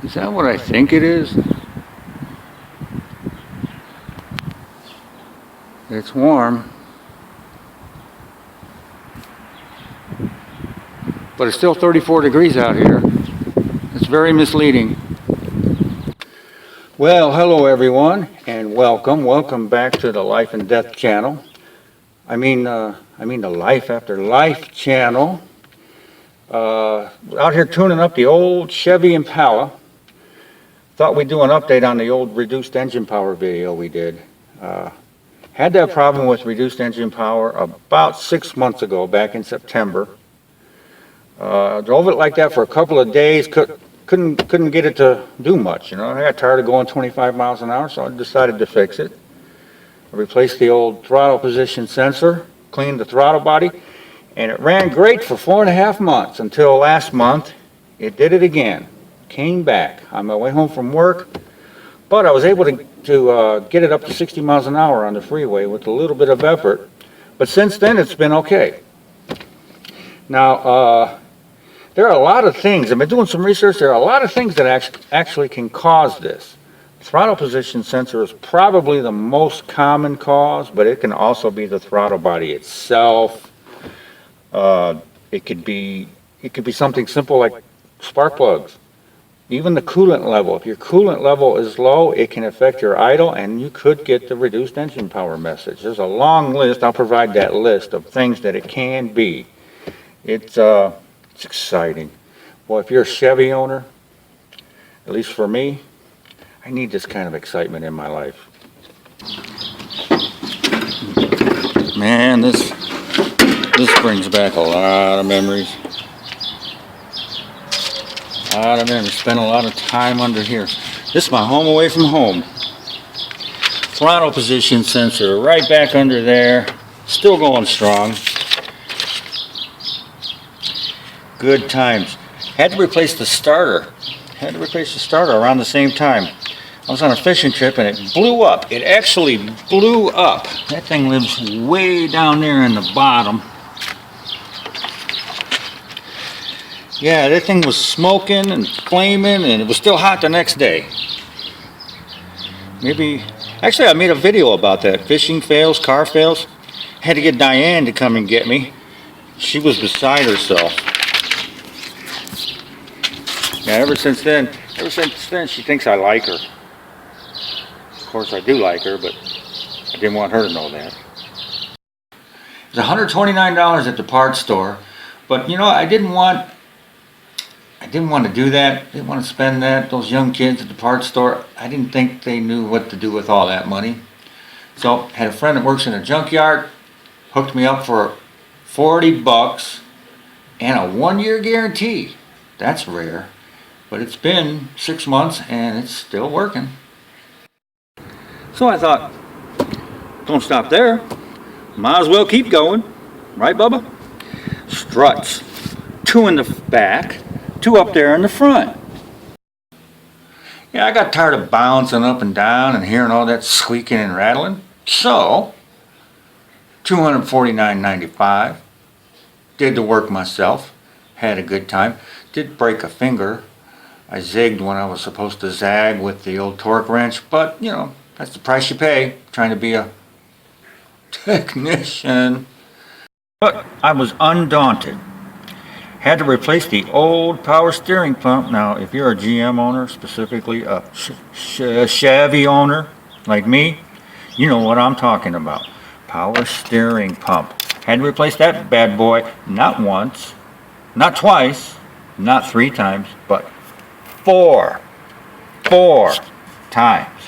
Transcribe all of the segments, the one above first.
Is that what I think it is? It's warm, but it's still 34 degrees out here. It's very misleading. Well, hello everyone, and welcome back to the Life and Death channel. I mean the Life After Life channel. Out here tuning up the old Chevy Impala. Thought we'd do an update on the old reduced engine power video we did. Had that problem with reduced engine power about 6 months ago, back in September. Drove it like that for a couple of days, couldn't get it to do much, you know. I got tired of going 25 miles an hour, so I decided to fix it. I replaced the old throttle position sensor, cleaned the throttle body, and it ran great for 4.5 months until last month. It did it again. Came back on my way home from work, but I was able to get it up to 60 miles an hour on the freeway with a little bit of effort. But since then, it's been okay. Now, there are a lot of things. I've been doing some research. There are a lot of things that actually can cause this. Throttle position sensor is probably the most common cause, but it can also be the throttle body itself. It could be something simple like spark plugs. Even the coolant level. If your coolant level is low, it can affect your idle, and you could get the reduced engine power message. There's a long list. I'll provide that list of things that it can be. It's exciting. Well, if you're a Chevy owner, at least for me, I need this kind of excitement in my life. Man, this brings back a lot of memories. Spent a lot of time under here. This is my home away from home. Throttle position sensor right back under there. Still going strong. Good times. Had to replace the starter. Around the same time. I was on a fishing trip and it blew up. It actually blew up. That thing lives way down there in the bottom. Yeah, that thing was smoking and flaming, and it was still hot the next day. Actually I made a video about that. Fishing fails, car fails. Had to get Diane to come and get me. She was beside herself. Yeah, ever since then, she thinks I like her. Of course I do like her, but I didn't want her to know that. It's $129 at the parts store, but you know, I didn't want to do that. Didn't want to spend that. Those young kids at the parts store, I didn't think they knew what to do with all that money. So, had a friend that works in a junkyard, hooked me up for $40 and a 1-year guarantee. That's rare. But it's been 6 months and it's still working. So I thought, don't stop there. Might as well keep going. Right, Bubba? Struts. 2 in the back. 2 up there in the front. Yeah, I got tired of bouncing up and down and hearing all that squeaking and rattling. So, $249.95. Did the work myself. Had a good time. Did break a finger. I zigged when I was supposed to zag with the old torque wrench. But, you know, that's the price you pay trying to be a technician. But I was undaunted. Had to replace the old power steering pump. Now, if you're a GM owner, specifically a Chevy owner like me, you know what I'm talking about. Power steering pump. Had to replace that bad boy not once, not twice, not 3 times, but 4 times.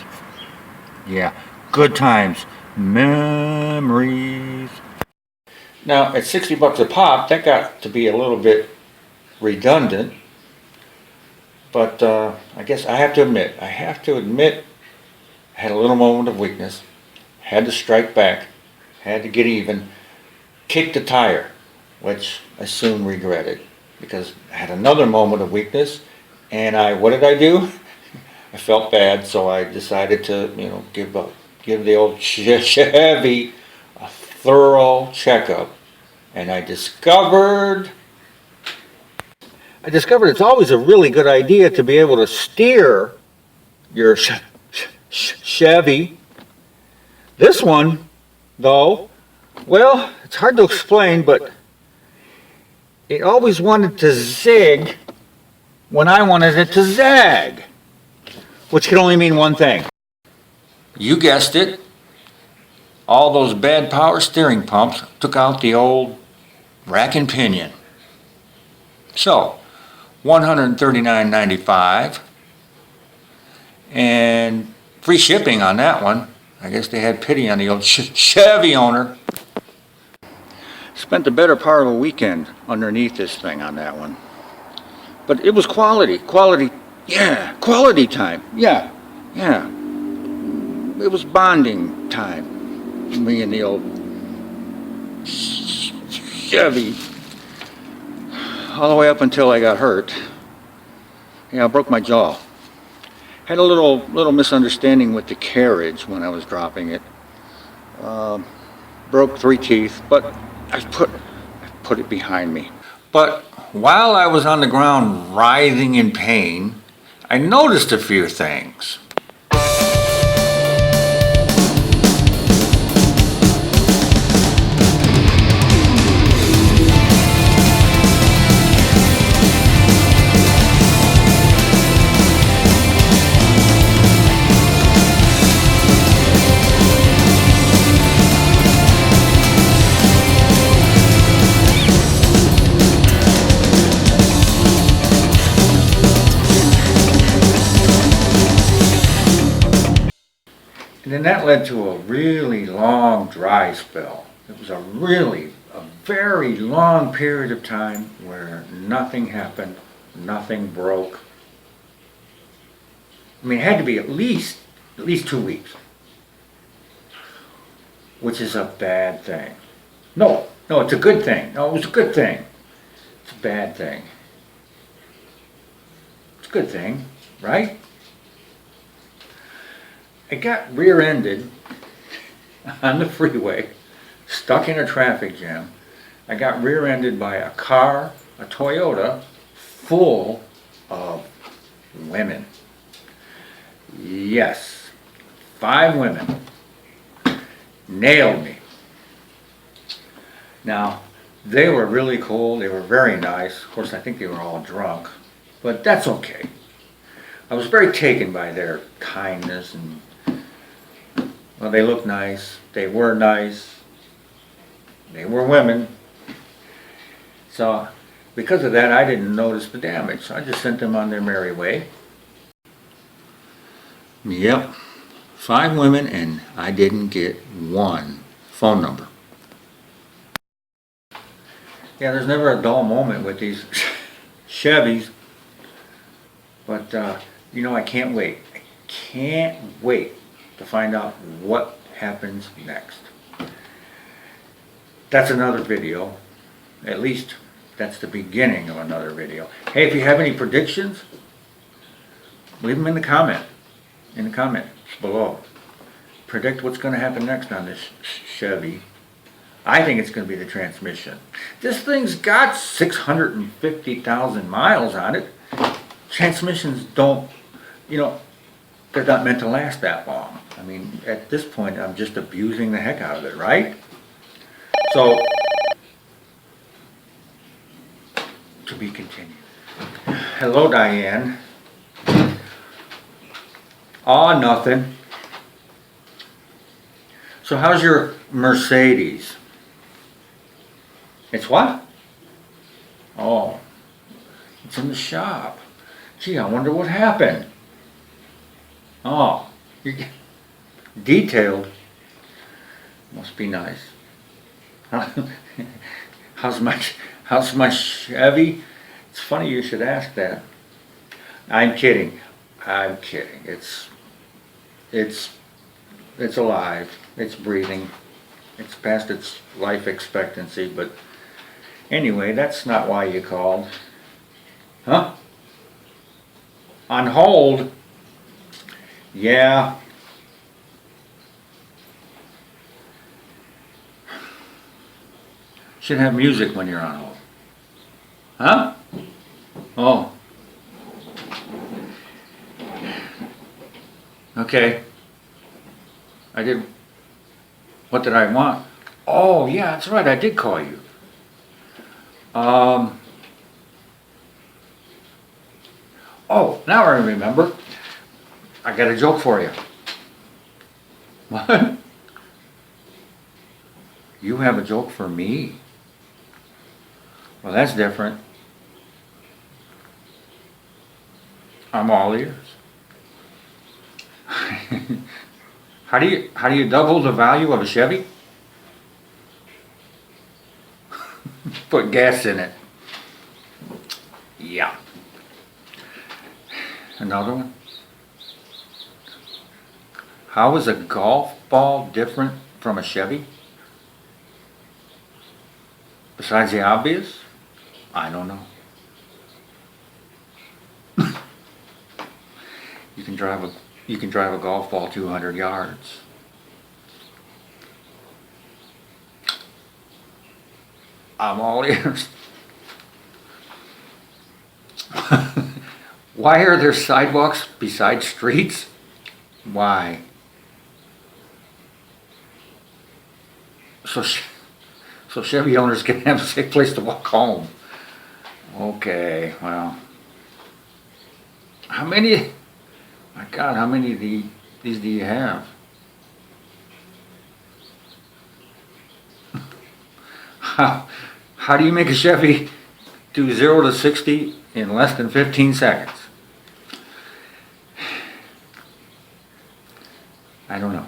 Yeah, good times. Memories. Now, at $60 a pop, that got to be a little bit redundant. But I guess I have to admit, I had a little moment of weakness. Had to strike back. Had to get even. Kicked the tire, which I soon regretted. Because I had another moment of weakness. And what did I do? I felt bad, so I decided to, you know, give the old Chevy a thorough checkup, and I discovered I discovered it's always a really good idea to be able to steer your Chevy. This one, though, well, it's hard to explain, but it always wanted to zig when I wanted it to zag, which can only mean one thing. You guessed it. All those bad power steering pumps took out the old rack and pinion. So, $139.95 and free shipping on that one. I guess they had pity on the old Chevy owner. Spent the better part of a weekend underneath this thing on that one. But it was quality time, yeah. It was bonding time, me and the old Chevy, all the way up until I got hurt. Yeah, I broke my jaw. Had a little misunderstanding with the carriage when I was dropping it. Broke 3 teeth, but I put it behind me. But while I was on the ground writhing in pain, I noticed a few things. And then that led to a really long dry spell. It was a very long period of time where nothing happened, nothing broke. I mean, it had to be at least 2 weeks, which is a bad thing. No, it's a good thing. No, it was a good thing. It's a bad thing. It's a good thing, right? I got rear-ended on the freeway, stuck in a traffic jam. I got rear-ended by a car, a Toyota, full of women. Yes, 5 women. Nailed me. Now, they were really cool. They were very nice. Of course, I think they were all drunk, but that's okay. I was very taken by their kindness and, well, they looked nice, they were nice, they were women. So, because of that, I didn't notice the damage. So I just sent them on their merry way. Yep, 5 women, and I didn't get 1 phone number. Yeah, there's never a dull moment with these Chevys. But, I can't wait. I can't wait to find out what happens next. That's another video. At least that's the beginning of another video. Hey, if you have any predictions, leave them in the comments below. Predict what's going to happen next on this Chevy. I think it's going to be the transmission. This thing's got 650,000 miles on it. Transmissions don't, they're not meant to last that long. I mean, at this point, I'm just abusing the heck out of it, right? So, to be continued. Hello, Diane. Aw, nothing. So how's your Mercedes? It's what? Oh, it's in the shop. Gee, I wonder what happened. Oh, detailed. Must be nice. How's my Chevy? It's funny you should ask that. I'm kidding. It's alive. It's breathing. It's past its life expectancy, but anyway, that's not why you called. Huh? On hold? Yeah. Should have music when you're on hold. Huh? Oh. Okay. I did. What did I want? Oh, yeah, that's right. I did call you. Oh, now I remember. I got a joke for you. What? You have a joke for me? Well, that's different. I'm all ears. How do you double the value of a Chevy? Put gas in it. Yeah. Another one. How is a golf ball different from a Chevy? Besides the obvious? I don't know. You can drive a golf ball 200 yards. I'm all ears. Why are there sidewalks beside streets? Why? So Chevy owners can have a safe place to walk home. Okay, well. How many? My God, how many of these do you have? How do you make a Chevy do 0 to 60 in less than 15 seconds? I don't know.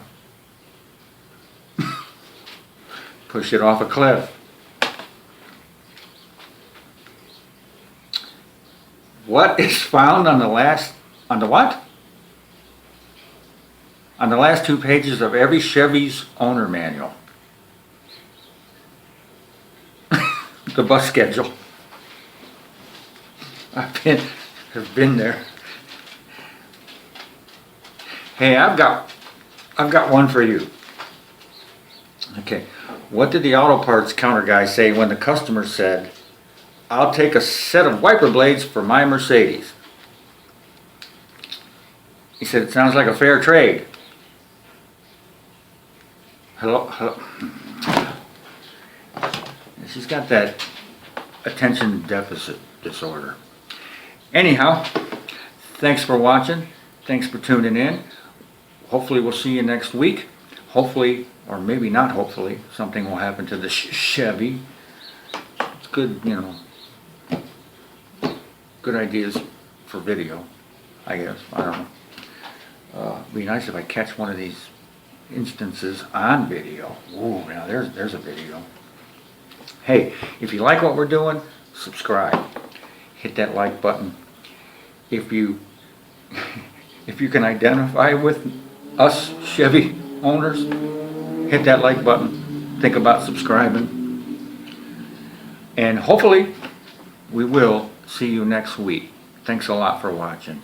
Push it off a cliff. What is found on the last two pages of every Chevy's owner manual? The bus schedule. I've been there. Hey, I've got one for you. Okay, what did the auto parts counter guy say when the customer said, "I'll take a set of wiper blades for my Mercedes"? He said, "It sounds like a fair trade." Hello? She's got that attention deficit disorder. Anyhow, thanks for watching. Thanks for tuning in. Hopefully we'll see you next week. Hopefully, or maybe not hopefully, something will happen to the Chevy. It's good, good ideas for video, I guess. I don't know. It'd be nice if I catch one of these instances on video. Ooh, now there's a video. Hey, if you like what we're doing, subscribe. Hit that like button. If you can identify with us Chevy owners, hit that like button. Think about subscribing. And hopefully we will see you next week. Thanks a lot for watching.